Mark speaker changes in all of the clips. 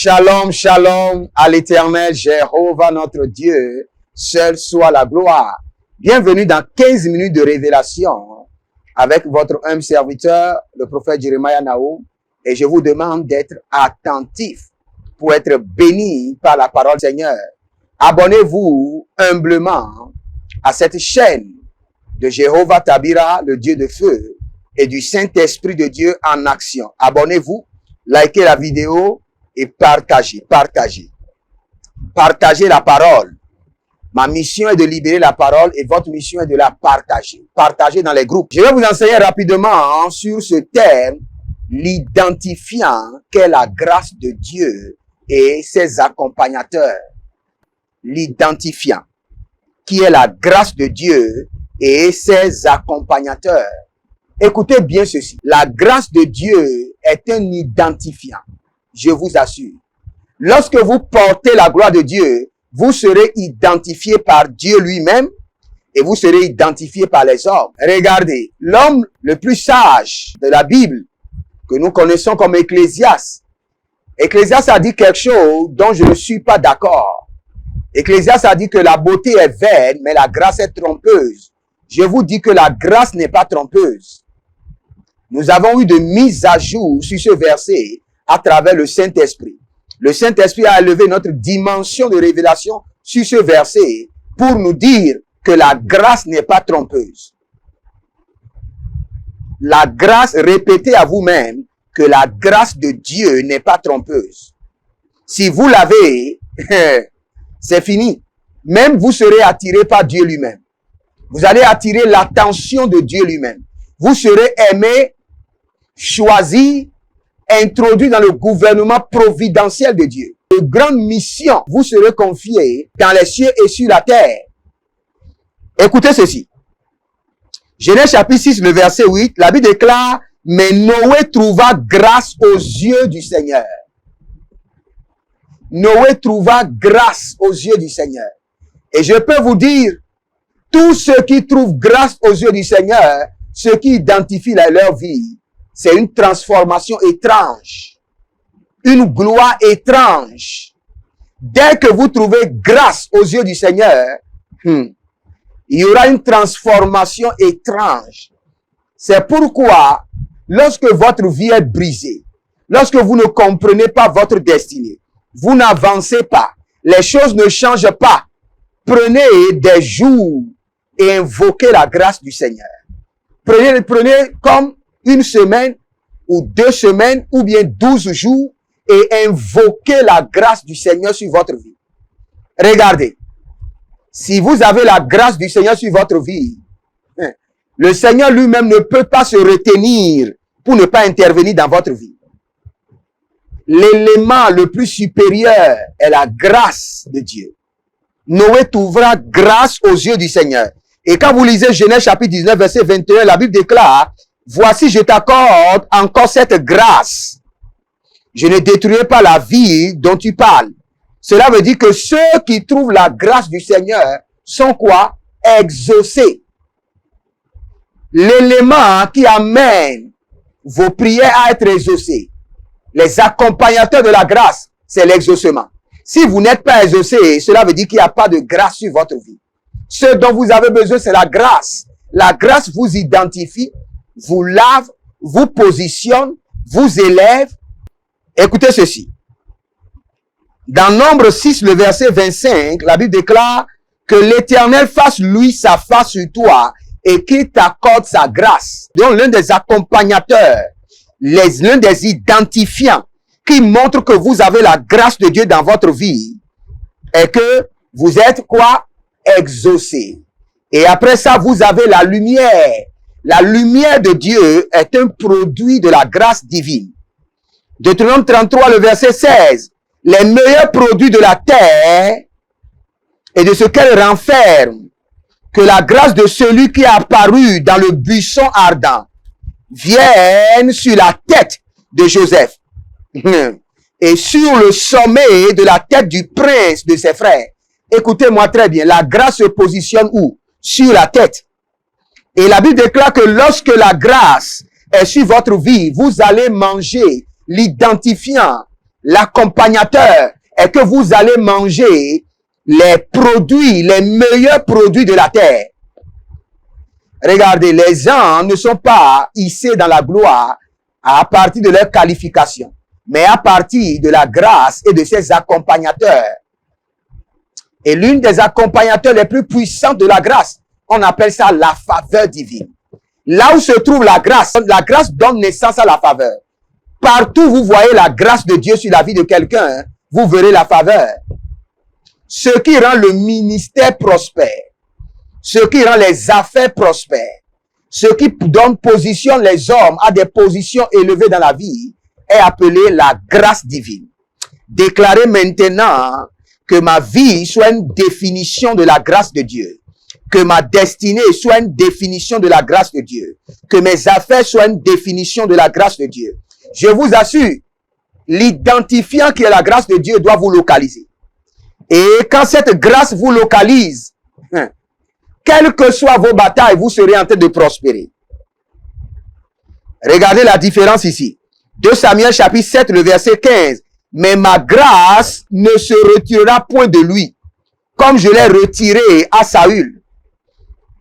Speaker 1: Shalom, shalom à l'Éternel, Jéhovah notre Dieu, seul soit la gloire. Bienvenue dans 15 minutes de révélation avec votre humble serviteur, le prophète Jeremiah Naoum, et je vous demande d'être attentif pour être béni par la parole du Seigneur. Abonnez-vous humblement à cette chaîne de Jéhovah Tabira, le Dieu de feu, et du Saint-Esprit de Dieu en action. Abonnez-vous, likez la vidéo et partagez. Partagez la parole. Ma mission est de libérer la parole et votre mission est de la partager. Partagez dans les groupes. Je vais vous enseigner rapidement sur ce terme, l'identifiant qu'est la grâce de Dieu et ses accompagnateurs. L'identifiant qui est la grâce de Dieu et ses accompagnateurs. Écoutez bien ceci. La grâce de Dieu est un identifiant. Je vous assure. Lorsque vous portez la gloire de Dieu, vous serez identifié par Dieu lui-même et vous serez identifié par les hommes. Regardez, l'homme le plus sage de la Bible, que nous connaissons comme Ecclésiaste. Ecclésiaste a dit quelque chose dont je ne suis pas d'accord. Ecclésiaste a dit que la beauté est vaine, mais la grâce est trompeuse. Je vous dis que la grâce n'est pas trompeuse. Nous avons eu de mise à jour sur ce verset à travers le Saint-Esprit. Le Saint-Esprit a élevé notre dimension de révélation sur ce verset pour nous dire que la grâce n'est pas trompeuse. La grâce, répétez à vous-même que la grâce de Dieu n'est pas trompeuse. Si vous l'avez, c'est fini. Même vous serez attiré par Dieu lui-même. Vous allez attirer l'attention de Dieu lui-même. Vous serez aimé, choisi, introduit dans le gouvernement providentiel de Dieu. De grandes missions vous serez confiées dans les cieux et sur la terre. Écoutez ceci. Genèse chapitre 6, le verset 8, la Bible déclare, mais Noé trouva grâce aux yeux du Seigneur. Noé trouva grâce aux yeux du Seigneur. Et je peux vous dire, tous ceux qui trouvent grâce aux yeux du Seigneur, ceux qui identifient leur vie, c'est une transformation étrange. Une gloire étrange. Dès que vous trouvez grâce aux yeux du Seigneur, il y aura une transformation étrange. C'est pourquoi, lorsque votre vie est brisée, lorsque vous ne comprenez pas votre destinée, vous n'avancez pas, les choses ne changent pas, prenez des jours et invoquez la grâce du Seigneur. Prenez comme une semaine ou 2 semaines ou bien 12 jours et invoquez la grâce du Seigneur sur votre vie. Regardez, si vous avez la grâce du Seigneur sur votre vie, le Seigneur lui-même ne peut pas se retenir pour ne pas intervenir dans votre vie. L'élément le plus supérieur est la grâce de Dieu. Noé trouvera grâce aux yeux du Seigneur. Et quand vous lisez Genèse chapitre 19, verset 21, la Bible déclare, voici je t'accorde encore cette grâce. Je ne détruirai pas la vie dont tu parles. Cela veut dire que ceux qui trouvent la grâce du Seigneur sont quoi? Exaucés. L'élément qui amène vos prières à être exaucées, les accompagnateurs de la grâce, c'est l'exaucement. Si vous n'êtes pas exaucé, cela veut dire qu'il n'y a pas de grâce sur votre vie. Ce dont vous avez besoin, c'est la grâce. La grâce vous identifie, vous lave, vous positionne, vous élève. Écoutez ceci. Dans Nombre 6, le verset 25, la Bible déclare que l'Éternel fasse lui sa face sur toi et qu'il t'accorde sa grâce. Donc l'un des accompagnateurs, l'un des identifiants qui montre que vous avez la grâce de Dieu dans votre vie est que vous êtes quoi? Exaucé. Et après ça, vous avez la lumière. La lumière de Dieu est un produit de la grâce divine. Deutéronome 33, le verset 16. Les meilleurs produits de la terre et de ce qu'elle renferme, que la grâce de celui qui est apparu dans le buisson ardent vienne sur la tête de Joseph et sur le sommet de la tête du prince de ses frères. Écoutez-moi très bien, la grâce se positionne où? Sur la tête. Et la Bible déclare que lorsque la grâce est sur votre vie, vous allez manger l'identifiant L'accompagnateur est que vous allez manger les produits, les meilleurs produits de la terre. Regardez, les gens ne sont pas hissés dans la gloire à partir de leur qualification, mais à partir de la grâce et de ses accompagnateurs. Et l'une des accompagnateurs les plus puissants de la grâce, on appelle ça la faveur divine. Là où se trouve la grâce donne naissance à la faveur. Partout où vous voyez la grâce de Dieu sur la vie de quelqu'un, vous verrez la faveur. Ce qui rend le ministère prospère, ce qui rend les affaires prospères, ce qui donne position les hommes à des positions élevées dans la vie, est appelé la grâce divine. Déclarez maintenant que ma vie soit une définition de la grâce de Dieu. Que ma destinée soit une définition de la grâce de Dieu. Que mes affaires soient une définition de la grâce de Dieu. Je vous assure, l'identifiant qui est la grâce de Dieu doit vous localiser. Et quand cette grâce vous localise, quelles que soient vos batailles, vous serez en train de prospérer. Regardez la différence ici. 2 Samuel chapitre 7, le verset 15. Mais ma grâce ne se retirera point de lui, comme je l'ai retiré à Saül,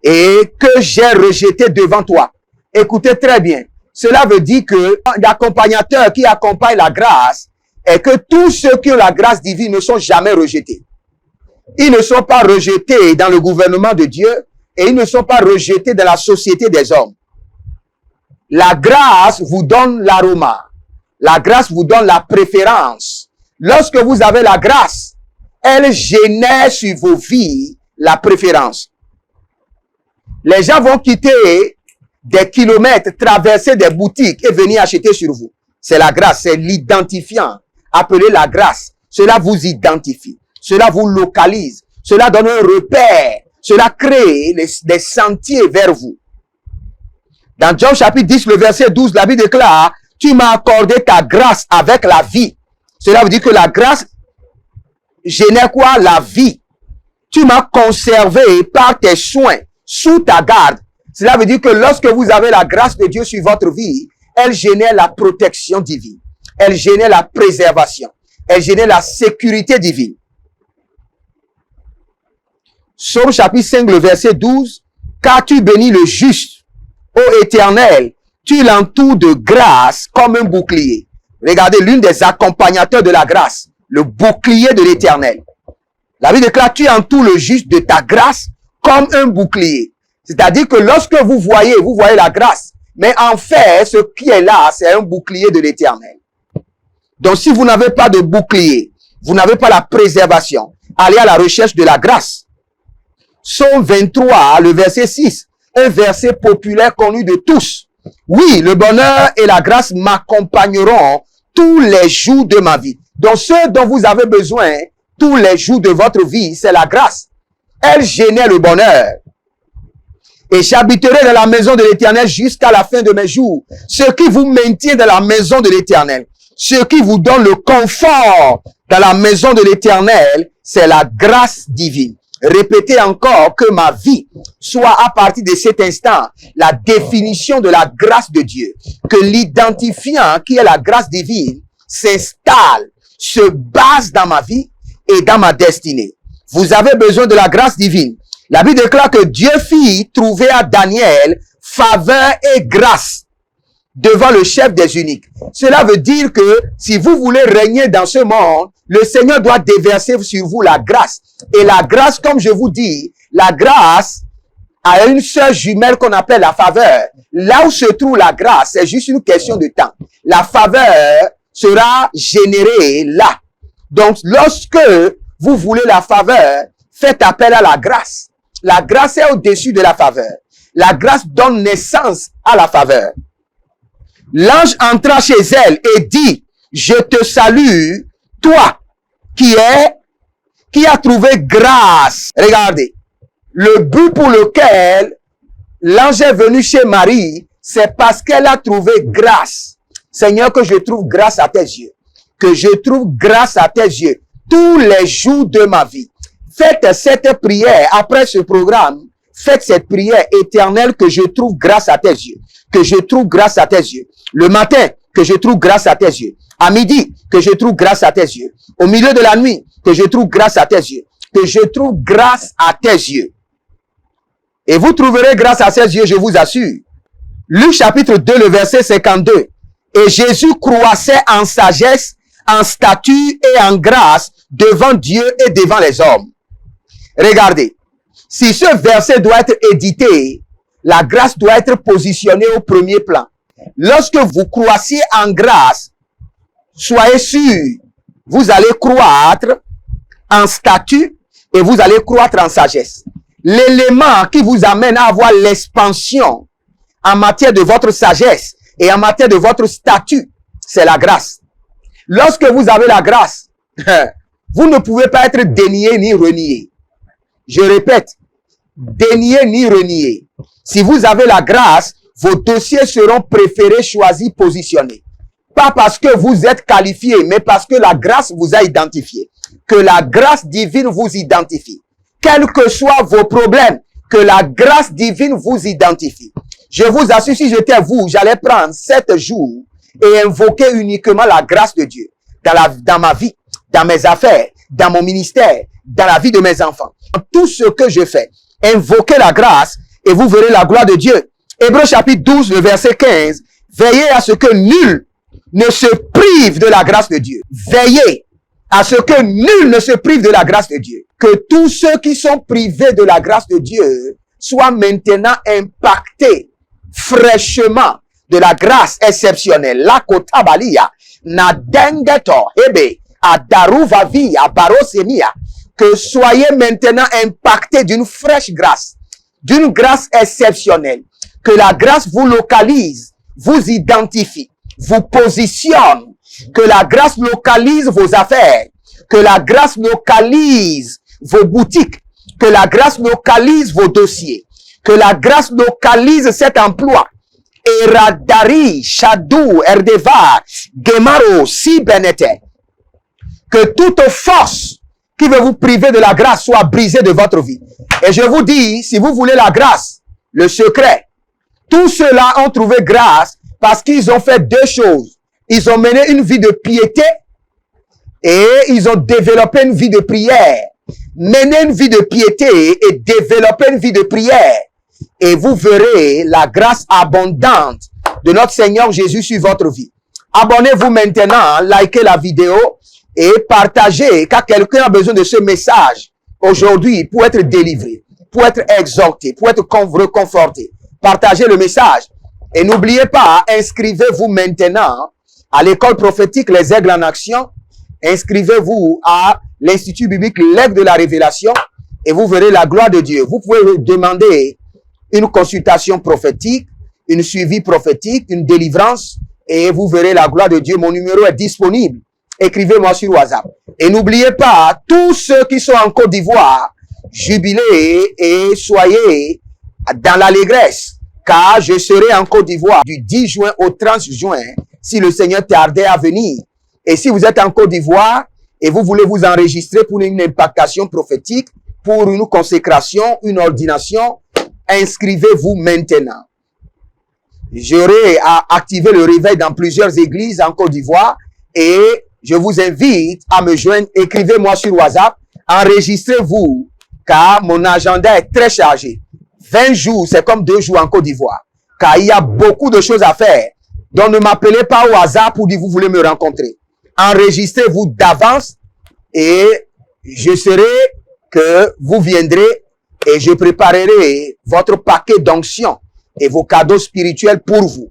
Speaker 1: et que j'ai rejeté devant toi. Écoutez très bien. Cela veut dire que l'accompagnateur qui accompagne la grâce est que tous ceux qui ont la grâce divine ne sont jamais rejetés. Ils ne sont pas rejetés dans le gouvernement de Dieu et ils ne sont pas rejetés dans la société des hommes. La grâce vous donne l'aroma. La grâce vous donne la préférence. Lorsque vous avez la grâce, elle génère sur vos vies la préférence. Les gens vont quitter des kilomètres, traverser des boutiques et venir acheter sur vous. C'est la grâce, c'est l'identifiant. Appelez la grâce. Cela vous identifie. Cela vous localise. Cela donne un repère. Cela crée des sentiers vers vous. Dans Jean chapitre 10, le verset 12, la Bible déclare, tu m'as accordé ta grâce avec la vie. Cela veut dire que la grâce génère quoi? La vie. Tu m'as conservé par tes soins, sous ta garde. Cela veut dire que lorsque vous avez la grâce de Dieu sur votre vie, elle génère la protection divine. Elle génère la préservation. Elle génère la sécurité divine. Psaume chapitre 5, le verset 12. Car tu bénis le juste, ô Éternel, tu l'entoures de grâce comme un bouclier. Regardez, l'une des accompagnateurs de la grâce, le bouclier de l'Éternel. La Bible déclare, tu entoures le juste de ta grâce comme un bouclier. C'est-à-dire que lorsque vous voyez la grâce. Mais en fait, ce qui est là, c'est un bouclier de l'Éternel. Donc, si vous n'avez pas de bouclier, vous n'avez pas la préservation, allez à la recherche de la grâce. Psaume 23, le verset 6, un verset populaire connu de tous. Oui, le bonheur et la grâce m'accompagneront tous les jours de ma vie. Donc, ce dont vous avez besoin tous les jours de votre vie, c'est la grâce. Elle génère le bonheur. Et j'habiterai dans la maison de l'Éternel jusqu'à la fin de mes jours. Ce qui vous maintient dans la maison de l'Éternel, ce qui vous donne le confort dans la maison de l'Éternel, c'est la grâce divine. Répétez encore que ma vie soit à partir de cet instant la définition de la grâce de Dieu. Que l'identifiant qui est la grâce divine s'installe, se base dans ma vie et dans ma destinée. Vous avez besoin de la grâce divine. La Bible déclare que Dieu fit trouver à Daniel faveur et grâce devant le chef des eunuques. Cela veut dire que si vous voulez régner dans ce monde, le Seigneur doit déverser sur vous la grâce. Et la grâce, comme je vous dis, la grâce a une sœur jumelle qu'on appelle la faveur. Là où se trouve la grâce, c'est juste une question de temps. La faveur sera générée là. Donc, lorsque vous voulez la faveur, faites appel à la grâce. La grâce est au-dessus de la faveur. La grâce donne naissance à la faveur. L'ange entra chez elle et dit, je te salue, toi qui as trouvé grâce. Regardez, le but pour lequel l'ange est venu chez Marie, c'est parce qu'elle a trouvé grâce. Seigneur, que je trouve grâce à tes yeux. Que je trouve grâce à tes yeux tous les jours de ma vie. Faites cette prière après ce programme. Faites cette prière éternelle que je trouve grâce à tes yeux. Que je trouve grâce à tes yeux. Le matin, que je trouve grâce à tes yeux. À midi, que je trouve grâce à tes yeux. Au milieu de la nuit, que je trouve grâce à tes yeux. Que je trouve grâce à tes yeux. Et vous trouverez grâce à ses yeux, je vous assure. Luc chapitre 2, le verset 52. Et Jésus croissait en sagesse, en stature et en grâce devant Dieu et devant les hommes. Regardez, si ce verset doit être édité, la grâce doit être positionnée au premier plan. Lorsque vous croissez en grâce, soyez sûr, vous allez croître en statut et vous allez croître en sagesse. L'élément qui vous amène à avoir l'expansion en matière de votre sagesse et en matière de votre statut, c'est la grâce. Lorsque vous avez la grâce, vous ne pouvez pas être dénié ni renié. Je répète, dénié ni renié. Si vous avez la grâce, vos dossiers seront préférés, choisis, positionnés. Pas parce que vous êtes qualifié, mais parce que la grâce vous a identifié. Que la grâce divine vous identifie. Quels que soient vos problèmes, que la grâce divine vous identifie. Je vous assure, si j'étais vous, j'allais prendre 7 jours et invoquer uniquement la grâce de Dieu dans ma vie, dans mes affaires, dans mon ministère, dans la vie de mes enfants. Tout ce que je fais, invoquez la grâce et vous verrez la gloire de Dieu. Hébreux chapitre 12, le verset 15. Veillez à ce que nul ne se prive de la grâce de Dieu. Veillez à ce que nul ne se prive de la grâce de Dieu. Que tous ceux qui sont privés de la grâce de Dieu soient maintenant impactés fraîchement de la grâce exceptionnelle. La kotabalia, na dengeto, ebe, a daruvavi, a barosemia. Que soyez maintenant impactés d'une fraîche grâce, d'une grâce exceptionnelle. Que la grâce vous localise, vous identifie, vous positionne. Que la grâce localise vos affaires. Que la grâce localise vos boutiques. Que la grâce localise vos dossiers. Que la grâce localise cet emploi. Eradari, Shadou, Erdevar, Gemaro, Sibenete. Que toute force qui veut vous priver de la grâce soit brisée de votre vie. Et je vous dis, si vous voulez la grâce, le secret, tous ceux-là ont trouvé grâce parce qu'ils ont fait 2 choses. Ils ont mené une vie de piété et ils ont développé une vie de prière. Mener une vie de piété et développer une vie de prière. Et vous verrez la grâce abondante de notre Seigneur Jésus sur votre vie. Abonnez-vous maintenant, likez la vidéo et partagez car quelqu'un a besoin de ce message aujourd'hui pour être délivré, pour être exhorté, pour être reconforté. Partagez le message. Et n'oubliez pas, inscrivez-vous maintenant à l'école prophétique Les Aigles en Action. Inscrivez-vous à l'Institut biblique L'Aigle de la Révélation et vous verrez la gloire de Dieu. Vous pouvez demander une consultation prophétique, une suivi prophétique, une délivrance et vous verrez la gloire de Dieu. Mon numéro est disponible. Écrivez-moi sur WhatsApp. Et n'oubliez pas, tous ceux qui sont en Côte d'Ivoire, jubilez et soyez dans l'allégresse, car je serai en Côte d'Ivoire du 10 juin au 30 juin, si le Seigneur tardait à venir. Et si vous êtes en Côte d'Ivoire et vous voulez vous enregistrer pour une impactation prophétique, pour une consécration, une ordination, inscrivez-vous maintenant. J'aurai à activer le réveil dans plusieurs églises en Côte d'Ivoire et je vous invite à me joindre. Écrivez-moi sur WhatsApp, enregistrez-vous car mon agenda est très chargé. 20 jours, c'est comme 2 jours en Côte d'Ivoire car il y a beaucoup de choses à faire. Donc ne m'appelez pas au hasard pour dire vous voulez me rencontrer. Enregistrez-vous d'avance et je serai que vous viendrez et je préparerai votre paquet d'onction et vos cadeaux spirituels pour vous.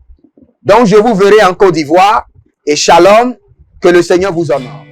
Speaker 1: Donc je vous verrai en Côte d'Ivoire et shalom, que le Seigneur vous honore.